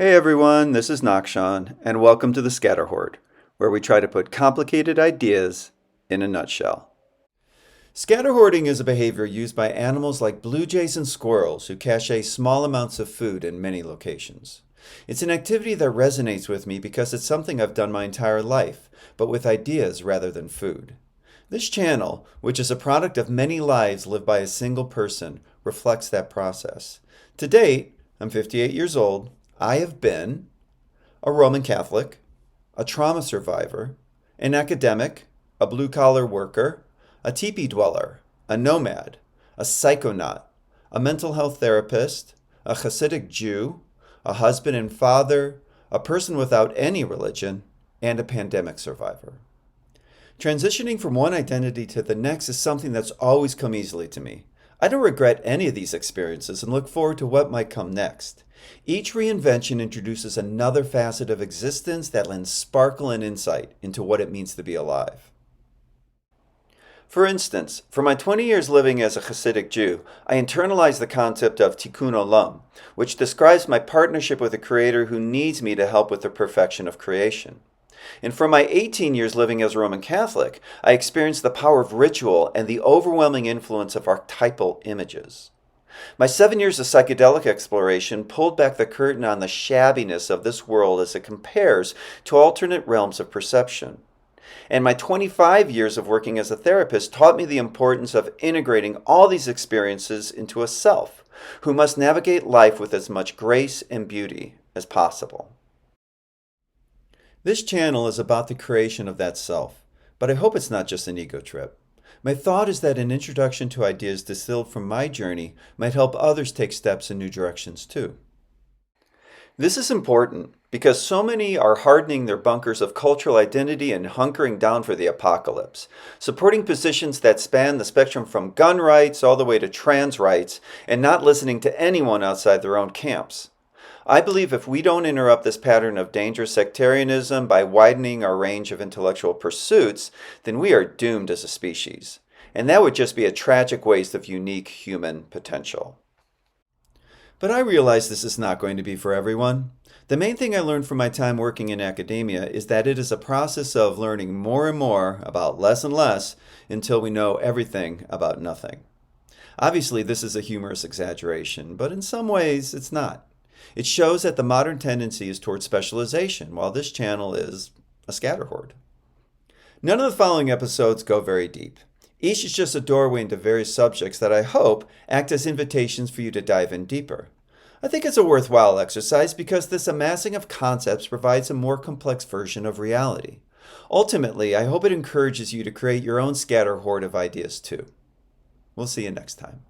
Hey everyone, this is Nakshan, and welcome to the Scatter Hoard, where we try to put complicated ideas in a nutshell. Scatter hoarding is a behavior used by animals like blue jays and squirrels who cache small amounts of food in many locations. It's an activity that resonates with me because it's something I've done my entire life, but with ideas rather than food. This channel, which is a product of many lives lived by a single person, reflects that process. To date, I'm 58 years old. I have been a Roman Catholic, a trauma survivor, an academic, a blue collar worker, a teepee dweller, a nomad, a psychonaut, a mental health therapist, a Hasidic Jew, a husband and father, a person without any religion, and a pandemic survivor. Transitioning from one identity to the next is something that's always come easily to me. I don't regret any of these experiences and look forward to what might come next. Each reinvention introduces another facet of existence that lends sparkle and insight into what it means to be alive. For instance, for my 20 years living as a Hasidic Jew, I internalized the concept of tikkun olam, which describes my partnership with a creator who needs me to help with the perfection of creation. And for my 18 years living as a Roman Catholic, I experienced the power of ritual and the overwhelming influence of archetypal images. My 7 years of psychedelic exploration pulled back the curtain on the shabbiness of this world as it compares to alternate realms of perception. And my 25 years of working as a therapist taught me the importance of integrating all these experiences into a self, who must navigate life with as much grace and beauty as possible. This channel is about the creation of that self, but I hope it's not just an ego trip. My thought is that an introduction to ideas distilled from my journey might help others take steps in new directions too. This is important because so many are hardening their bunkers of cultural identity and hunkering down for the apocalypse, supporting positions that span the spectrum from gun rights all the way to trans rights, and not listening to anyone outside their own camps. I believe if we don't interrupt this pattern of dangerous sectarianism by widening our range of intellectual pursuits, then we are doomed as a species. And that would just be a tragic waste of unique human potential. But I realize this is not going to be for everyone. The main thing I learned from my time working in academia is that it is a process of learning more and more about less and less until we know everything about nothing. Obviously, this is a humorous exaggeration, but in some ways, it's not. It shows that the modern tendency is toward specialization, while this channel is a scatter hoard. None of the following episodes go very deep. Each is just a doorway into various subjects that I hope act as invitations for you to dive in deeper. I think it's a worthwhile exercise because this amassing of concepts provides a more complex version of reality. Ultimately, I hope it encourages you to create your own scatter hoard of ideas too. We'll see you next time.